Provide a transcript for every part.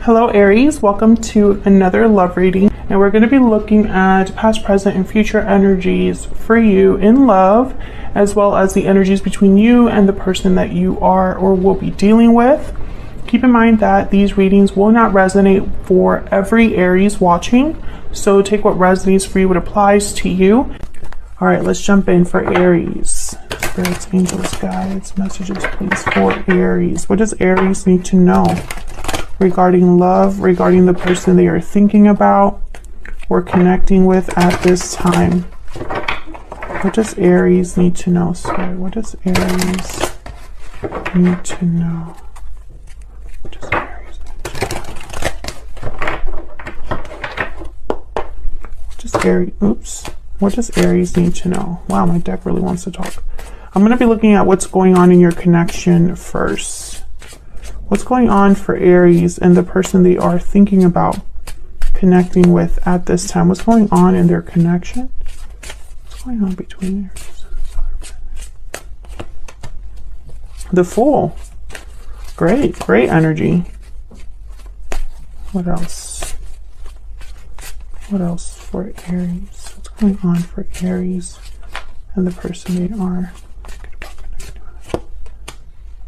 Hello Aries, welcome to another love reading, and we're going to be looking at past, present, and future energies for you in love, as well as the energies between you and the person that you are or will be dealing with. Keep in mind that these readings will not resonate for every Aries watching, so take what resonates for you, what applies to you. All right, let's jump in for Aries. Spirits, angels, guides, messages, please, for Aries. What does Aries need to know regarding love, regarding the person they are thinking about or connecting with at this time? What does Aries need to know, Spirit? What does Aries need to know? What does Aries need to know? What does Aries need to know? Wow, my deck really wants to talk. I'm going to be looking at what's going on in your connection first. What's going on for Aries and the person they are thinking about connecting with at this time? What's going on in their connection? What's going on between Aries and this other person? The Fool. Great energy. What else? What else for Aries? What's going on for Aries and the person they are thinking about connecting with?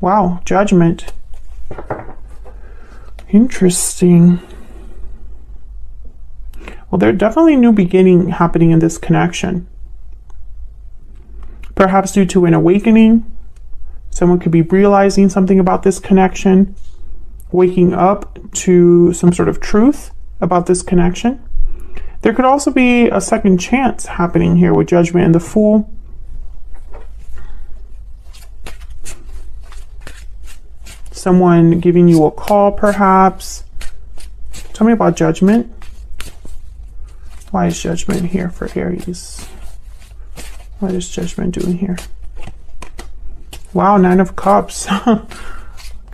Wow, Judgment. Interesting. Well, there's definitely a new beginning happening in this connection. Perhaps due to an awakening. Someone could be realizing something about this connection, waking up to some sort of truth about this connection. There could also be a second chance happening here with Judgment and the Fool. Someone giving you a call, perhaps. Tell me about Judgment. Why is Judgment here for Aries? What is Judgment doing here? Wow, 9 of Cups.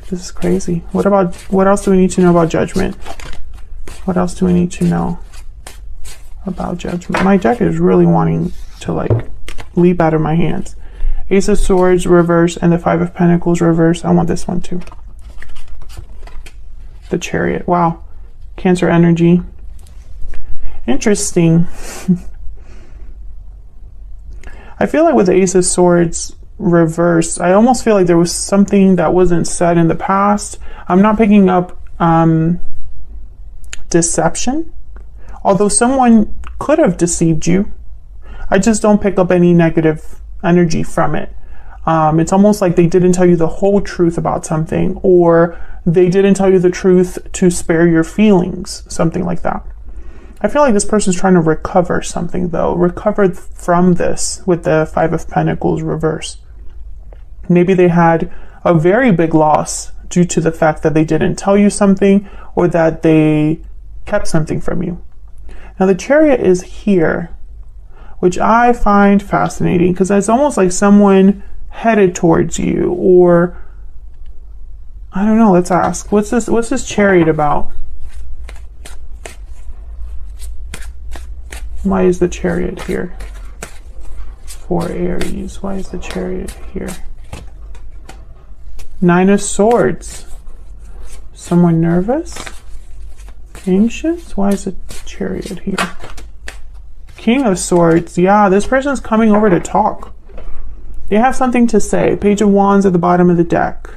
This is crazy. What else do we need to know about Judgment? What else do we need to know about Judgment? My deck is really wanting to leap out of my hands. Ace of Swords reverse and the 5 of Pentacles reverse. I want this one too. The Chariot. Wow. Cancer energy. Interesting. I feel like with the Ace of Swords reverse, I almost feel like there was something that wasn't said in the past. I'm not picking up deception, although someone could have deceived you. I just don't pick up any negative energy from it. It's almost like they didn't tell you the whole truth about something, or they didn't tell you the truth to spare your feelings, something like that. I feel like this person's trying to recover something though, recover from this with the 5 of Pentacles reverse. Maybe they had a very big loss due to the fact that they didn't tell you something or that they kept something from you. Now the Chariot is here, which I find fascinating because it's almost like someone headed towards you, or I don't know, let's ask. What's this Chariot about? Why is the Chariot here for Aries? Why is the Chariot here? 9 of Swords. Someone nervous? Anxious? Why is the Chariot here? King of Swords. Yeah, this person's coming over to talk. They have something to say. Page of Wands at the bottom of the deck.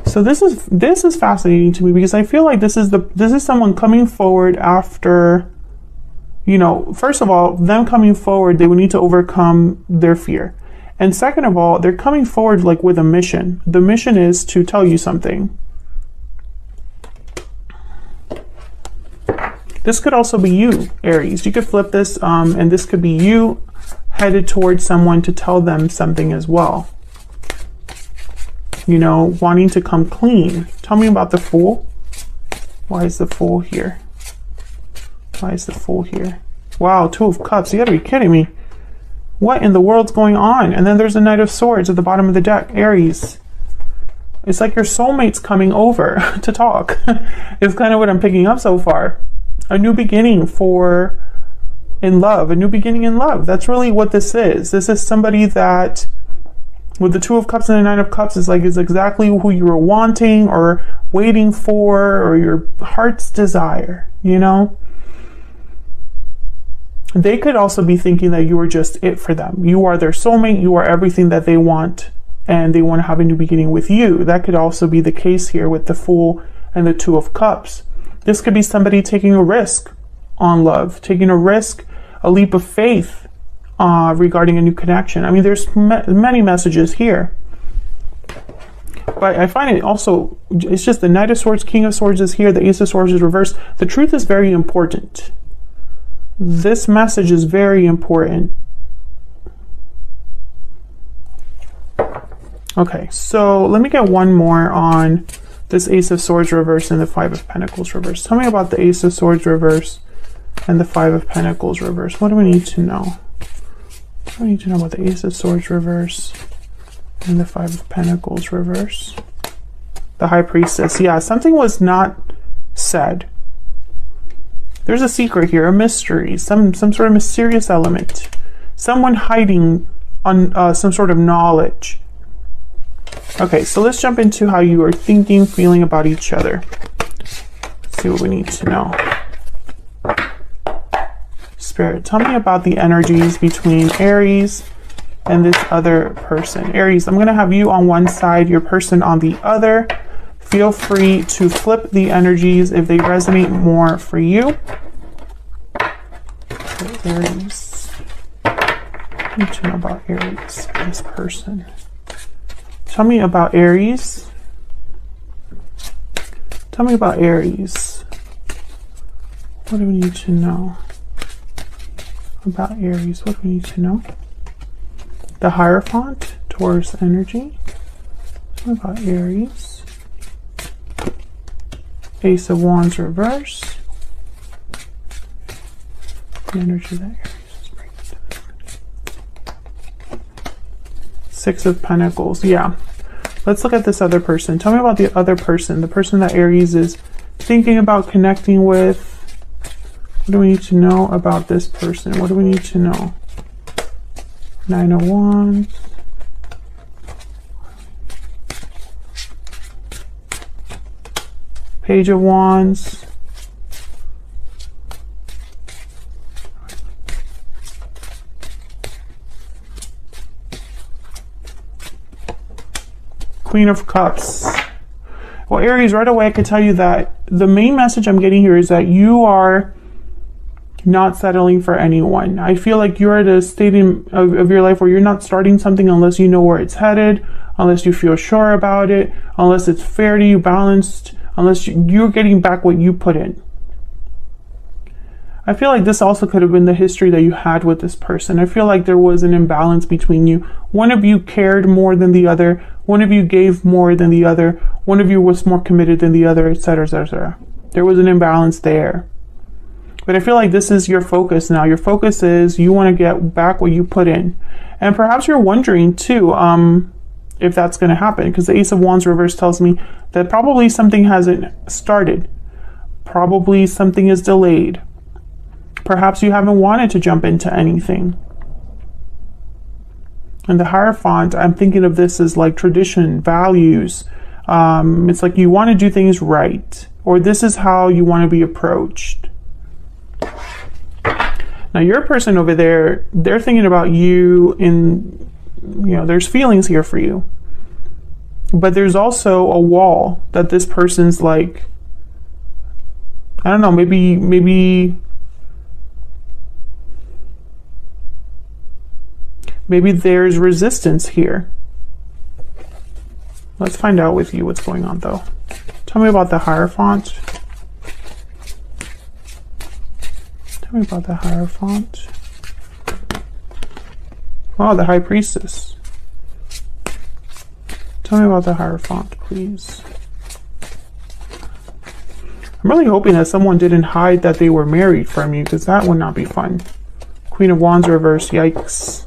So this is fascinating to me because I feel like this is someone coming forward after, first of all, them coming forward, they would need to overcome their fear. And second of all, they're coming forward with a mission. The mission is to tell you something. This could also be you, Aries. You could flip this, and this could be you headed towards someone to tell them something as well. Wanting to come clean. Tell me about the Fool. Why is the Fool here? Why is the Fool here? Wow, 2 of Cups. You gotta be kidding me. What in the world's going on? And then there's a Knight of Swords at the bottom of the deck. Aries. It's like your soulmate's coming over to talk. It's kind of what I'm picking up so far. A new beginning in love. A new beginning in love. That's really what this is. This is somebody that With the Two of Cups and the Nine of Cups, it's like it's exactly who you were wanting or waiting for, or your heart's desire, you know? They could also be thinking that you are just it for them. You are their soulmate, you are everything that they want, and they want to have a new beginning with you. That could also be the case here with the Fool and the Two of Cups. This could be somebody taking a risk on love, taking a risk, a leap of faith regarding a new connection. I mean, there's many messages here. But I find it also, it's just the Knight of Swords, King of Swords is here, the Ace of Swords is reversed. The truth is very important. This message is very important. Okay, so let me get one more on this Ace of Swords reverse and the Five of Pentacles reverse. Tell me about the Ace of Swords reverse and the Five of Pentacles reverse. What do we need to know? What do we need to know about the Ace of Swords reverse and the Five of Pentacles reverse? The High Priestess. Yeah, something was not said. There's a secret here, a mystery, some sort of mysterious element. Someone hiding on some sort of knowledge. Okay, so let's jump into how you are thinking, feeling about each other. Let's see what we need to know. Spirit, tell me about the energies between Aries and this other person. Aries, I'm going to have you on one side, your person on the other. Feel free to flip the energies if they resonate more for you. Okay, Aries. I need to know about Aries, this person. Tell me about Aries. Tell me about Aries. What do we need to know about Aries? What do we need to know? The Hierophant, Taurus energy. Tell me about Aries. Ace of Wands reverse. The energy that Aries is bringing to this. Six of Pentacles. Yeah. Let's look at this other person. Tell me about the other person, the person that Aries is thinking about connecting with. What do we need to know about this person? What do we need to know? Nine of Wands. Page of Wands. Queen of Cups. Well, Aries, right away I can tell you that the main message I'm getting here is that you are not settling for anyone. I feel like you're at a state of your life where you're not starting something unless you know where it's headed, unless you feel sure about it, unless it's fair to you, balanced, unless you're getting back what you put in. I feel like this also could have been the history that you had with this person. I feel like there was an imbalance between you. One of you cared more than the other. One of you gave more than the other. One of you was more committed than the other, etc., etc. There was an imbalance there. But I feel like this is your focus now. Your focus is you want to get back what you put in. And perhaps you're wondering too if that's going to happen, because the Ace of Wands reverse tells me that probably something hasn't started. Probably something is delayed. Perhaps you haven't wanted to jump into anything. And the Hierophant, I'm thinking of this as like tradition, values. It's like you want to do things right, or this is how you want to be approached. Now your person over there, they're thinking about you in, you know, there's feelings here for you. But there's also a wall that this person's like, I don't know, maybe there's resistance here. Let's find out with you what's going on though. Tell me about the Hierophant. Tell me about the Hierophant. Wow, the High Priestess. Tell me about the Hierophant, please. I'm really hoping that someone didn't hide that they were married from you, because that would not be fun. Queen of Wands reverse, yikes.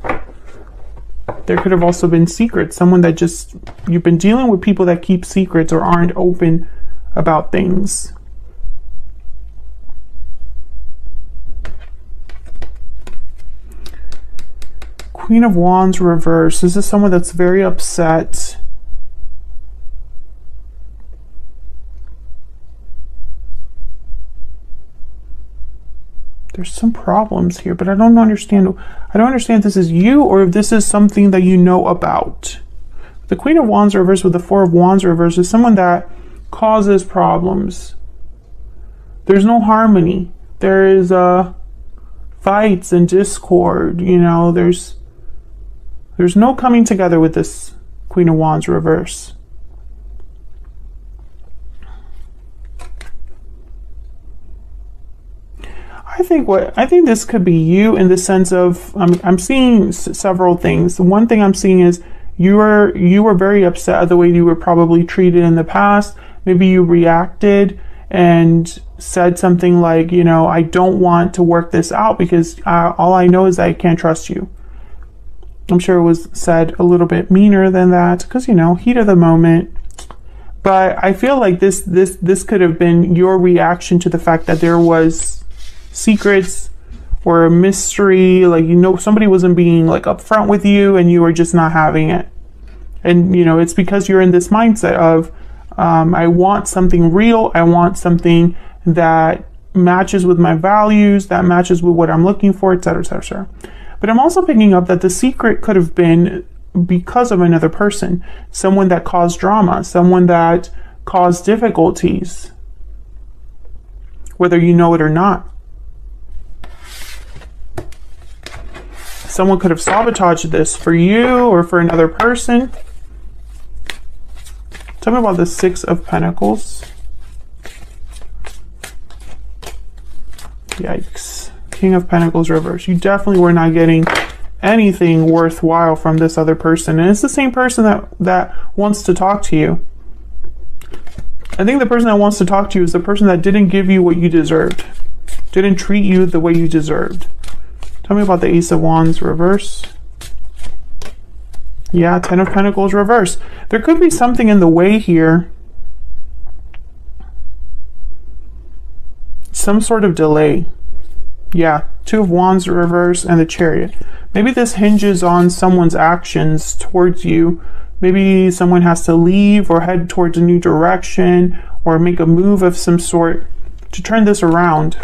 There could have also been secrets. Someone that just, you've been dealing with people that keep secrets or aren't open about things. Queen of Wands reverse. This is someone that's very upset. There's some problems here, but I don't understand. I don't understand if this is you or if this is something that you know about. The Queen of Wands reverse with the Four of Wands reverse is someone that causes problems. There's no harmony. There is fights and discord. You know, there's no coming together with this Queen of Wands reverse. I think this could be you in the sense of I'm seeing several things. The one thing I'm seeing is you were very upset at the way you were probably treated in the past. Maybe you reacted and said something like, you know, I don't want to work this out because all I know is that I can't trust you. I'm sure it was said a little bit meaner than that because, you know, heat of the moment. But I feel like this could have been your reaction to the fact that there was secrets or a mystery, like, you know, somebody wasn't being like upfront with you and you were just not having it. And, you know, it's because you're in this mindset of I want something real. I want something that matches with my values, that matches with what I'm looking for, etc., etc., etc. But I'm also picking up that the secret could have been because of another person, someone that caused drama, someone that caused difficulties, whether you know it or not. Someone could have sabotaged this for you or for another person. Tell me about the Six of Pentacles. Yikes. King of Pentacles reverse. You definitely were not getting anything worthwhile from this other person. And it's the same person that wants to talk to you. I think the person that wants to talk to you is the person that didn't give you what you deserved. Didn't treat you the way you deserved. Tell me about the Ace of Wands reverse. Yeah, Ten of Pentacles reverse. There could be something in the way here. Some sort of delay. Yeah, Two of Wands reverse and the Chariot. Maybe this hinges on someone's actions towards you. Maybe someone has to leave or head towards a new direction or make a move of some sort to turn this around.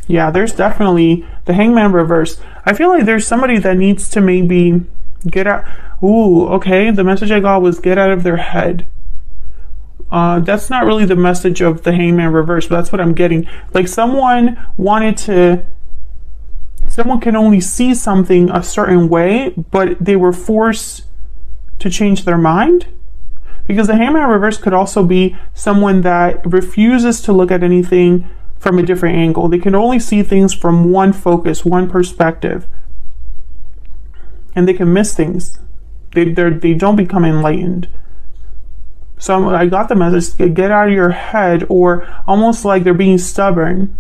Yeah, there's definitely the Hangman reverse. I feel like there's somebody that needs to maybe get out. Ooh, okay. The message I got was get out of their head. That's not really the message of the Hangman reverse, but that's what I'm getting. Like someone can only see something a certain way, but they were forced to change their mind. Because the Hangman reverse could also be someone that refuses to look at anything from a different angle. They can only see things from one focus, one perspective. And they can miss things. They don't become enlightened. So I got the message, get out of your head, or almost like they're being stubborn.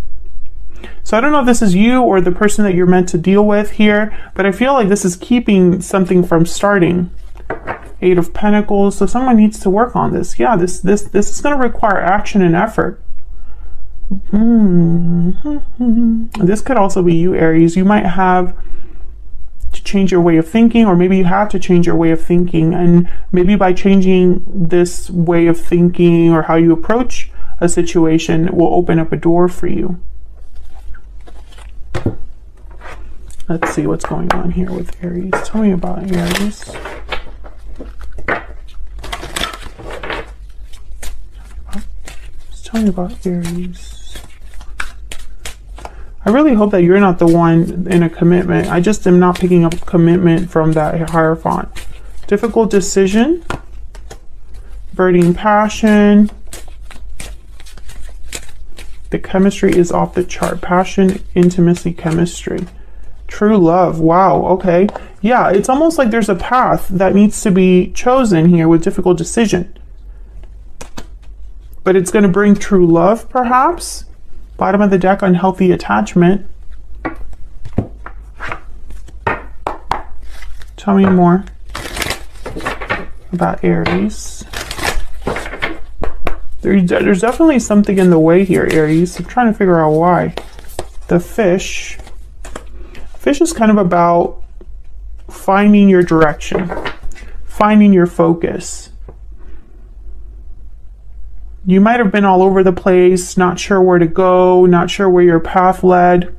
So I don't know if this is you or the person that you're meant to deal with here, but I feel like this is keeping something from starting. Eight of Pentacles. So someone needs to work on this. Yeah, this is going to require action and effort. This could also be you, Aries. You might have to change your way of thinking, or maybe you have to change your way of thinking, and maybe by changing this way of thinking or how you approach a situation, it will open up a door for you. Let's see what's going on here with Aries. Tell me about Aries. Tell me about Aries. I really hope that you're not the one in a commitment. I just am not picking up commitment from that Hierophant. Difficult decision. Burning passion. The chemistry is off the chart. Passion, intimacy, chemistry. True love. Wow. Okay. Yeah, it's almost like there's a path that needs to be chosen here with difficult decision. But it's going to bring true love, perhaps. Bottom of the deck, unhealthy attachment. Tell me more about Aries. There's definitely something in the way here, Aries. I'm trying to figure out why. The Fish. Fish is kind of about finding your direction, finding your focus. You might have been all over the place, not sure where to go, not sure where your path led.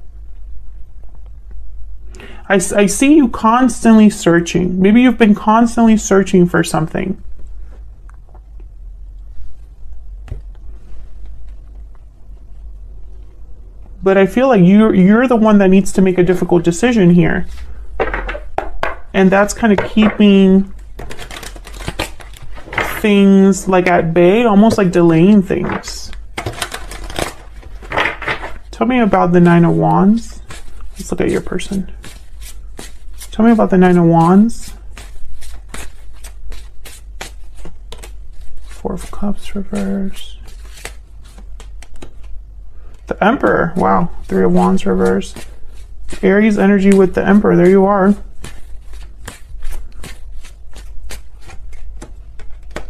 I see you constantly searching. Maybe you've been constantly searching for something. But I feel like you're the one that needs to make a difficult decision here. And that's kind of keeping things like at bay, almost like delaying things. Tell me about the Nine of Wands. Let's look at your person. Tell me about the Nine of Wands. Four of Cups reverse. The Emperor. Wow. Three of Wands reverse. Aries energy with the Emperor. There you are.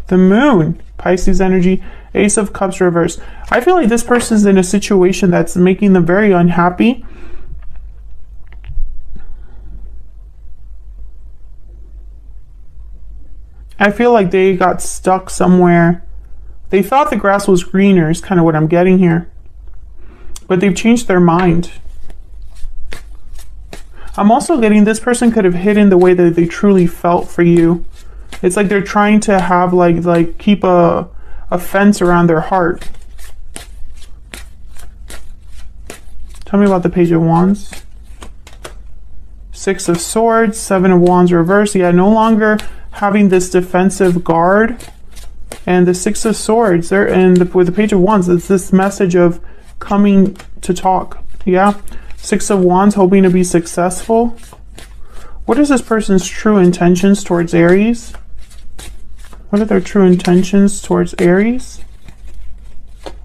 The Moon. Pisces energy. Ace of Cups reverse. I feel like this person's in a situation that's making them very unhappy. I feel like they got stuck somewhere. They thought the grass was greener is kind of what I'm getting here. But they've changed their mind. I'm also getting this person could have hidden the way that they truly felt for you. It's like they're trying to have like keep a fence around their heart. Tell me about the Page of Wands. Six of Swords, Seven of Wands reverse. Yeah, no longer having this defensive guard. And the Six of Swords there, and with the Page of Wands, it's this message of coming to talk. Yeah. Six of Wands, hoping to be successful. What is this person's true intentions towards Aries? What are their true intentions towards Aries?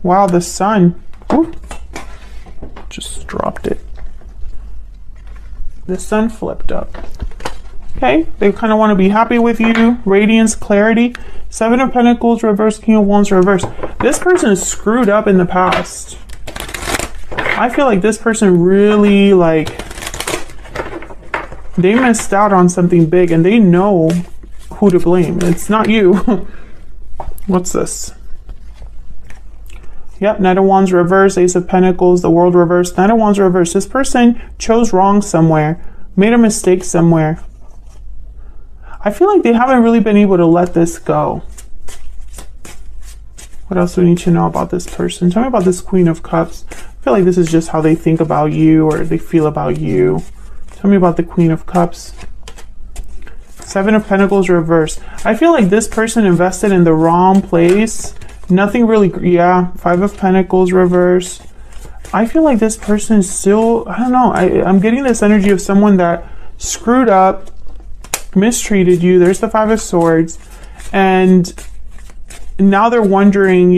Wow, the Sun. Ooh. Just dropped it. The Sun flipped up. Okay, they kind of want to be happy with you. Radiance, clarity. Seven of Pentacles reverse, King of Wands reverse. This person is screwed up in the past. I feel like this person really, they missed out on something big and they know who to blame. It's not you. What's this? Yep, Knight of Wands reverse, Ace of Pentacles, the World reverse, Knight of Wands reverse. This person chose wrong somewhere, made a mistake somewhere. I feel like they haven't really been able to let this go. What else do we need to know about this person? Tell me about this Queen of Cups. I feel like this is just how they think about you or they feel about you. Tell me about the Queen of Cups. Seven of Pentacles reverse. I feel like this person invested in the wrong place. Nothing really, yeah. Five of Pentacles reverse. I feel like this person is still, I don't know. I'm getting this energy of someone that screwed up, mistreated you. There's the Five of Swords. And now they're wondering,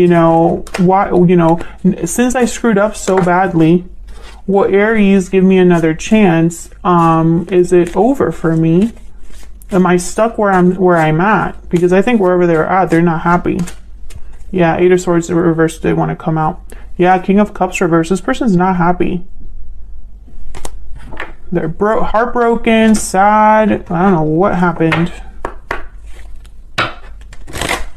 why, since I screwed up so badly, will Aries give me another chance? Is it over for me? Am I stuck where I'm at? Because I think wherever they're at, they're not happy. Yeah, Eight of Swords reverse, they want to come out. Yeah, King of Cups reverse. This person's not happy. They're heartbroken, sad. I don't know what happened.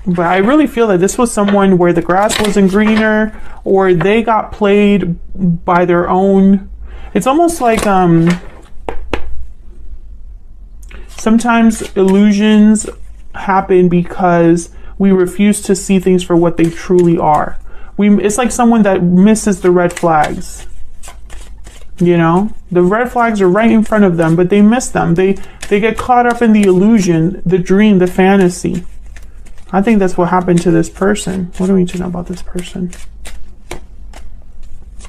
But I really feel that this was someone where the grass wasn't greener or they got played by their own. It's almost like sometimes illusions happen because we refuse to see things for what they truly are. It's like someone that misses the red flags. The red flags are right in front of them, but they miss them. They get caught up in the illusion, the dream, the fantasy. I think that's what happened to this person. What do we need to know about this person?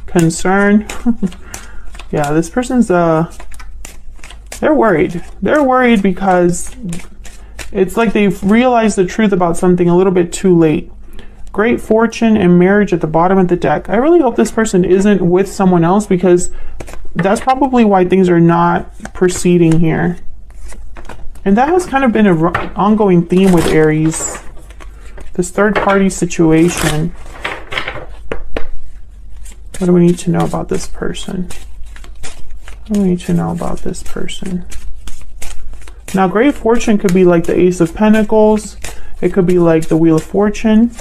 Concern. Yeah, this person's they're worried. They're worried because it's like they've realized the truth about something a little bit too late. Great fortune and marriage at the bottom of the deck. I really hope this person isn't with someone else because that's probably why things are not proceeding here. And that has kind of been an ongoing theme with Aries. This third party situation. What do we need to know about this person? What do we need to know about this person? Now, great fortune could be like the Ace of Pentacles. It could be like the Wheel of Fortune.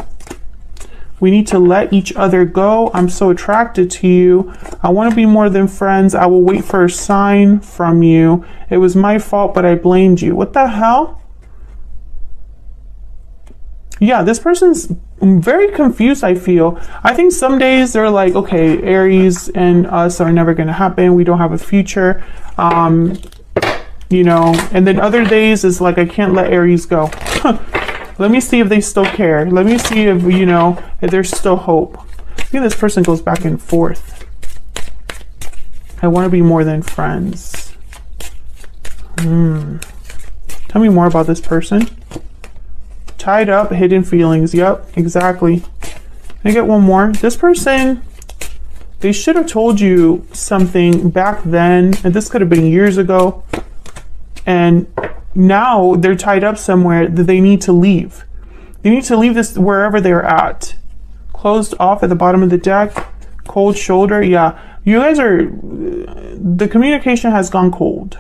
We need to let each other go. I'm so attracted to you. I want to be more than friends. I will wait for a sign from you. It was my fault, but I blamed you. What the hell? Yeah, this person's very confused, I feel. I think some days they're like, okay, Aries and us are never going to happen. We don't have a future. You know, and then other days is like, I can't let Aries go. Let me see if they still care. Let me see if, you know, if there's still hope. I think this person goes back and forth. I want to be more than friends. Tell me more about this person. Tied up, hidden feelings. Yep, exactly. Can I get one more? This person, they should have told you something back then, and this could have been years ago. And now they're tied up somewhere that they need to leave. They need to leave this wherever they're at. Closed off at the bottom of the deck. Cold shoulder. Yeah, you guys are, the communication has gone cold.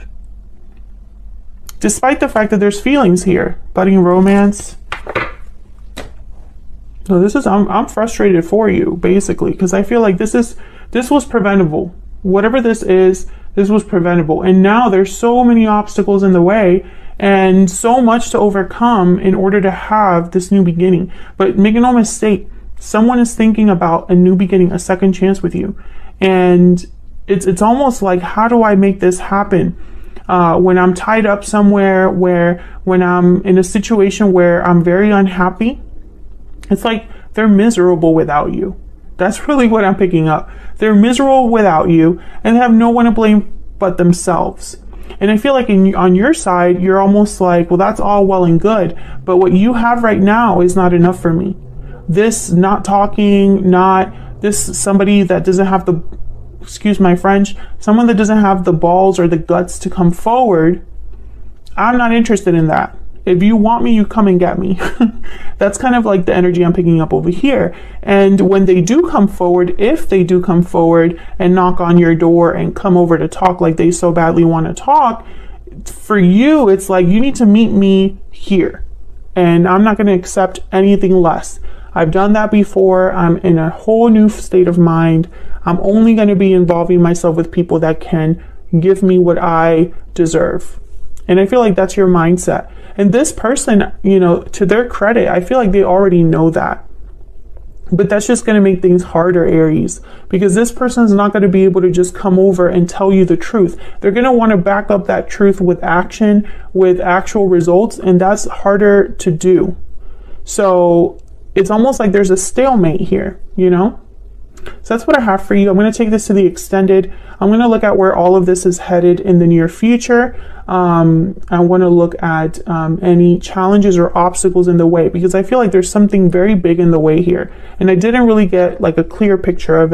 Despite the fact that there's feelings here. Budding romance. So this is, I'm frustrated for you, basically, because I feel like this was preventable. Whatever this was preventable. And now there's so many obstacles in the way and so much to overcome in order to have this new beginning. But make no mistake, someone is thinking about a new beginning, a second chance with you. And it's almost like, how do I make this happen? When I'm tied up somewhere, when I'm in a situation where I'm very unhappy, it's like they're miserable without you. That's really what I'm picking up. They're miserable without you and have no one to blame but themselves. And I feel like on your side, you're almost like, well, that's all well and good, but what you have right now is not enough for me. This not talking, somebody that doesn't have the, excuse my French, someone that doesn't have the balls or the guts to come forward, I'm not interested in that. If you want me, you come and get me. That's kind of like the energy I'm picking up over here. And when they do come forward, if they do come forward and knock on your door and come over to talk like they so badly want to talk, for you, it's like, you need to meet me here. And I'm not going to accept anything less. I've done that before. I'm in a whole new state of mind. I'm only going to be involving myself with people that can give me what I deserve. And I feel like that's your mindset. And this person, you know, to their credit, I feel like they already know that. But that's just going to make things harder, Aries, because this person is not going to be able to just come over and tell you the truth. They're going to want to back up that truth with action, with actual results, and that's harder to do. So it's almost like there's a stalemate here, you know? So that's what I have for you. I'm going to take this to the extended. I'm going to look at where all of this is headed in the near future. I want to look at any challenges or obstacles in the way, because I feel like there's something very big in the way here. And I didn't really get like a clear picture of it.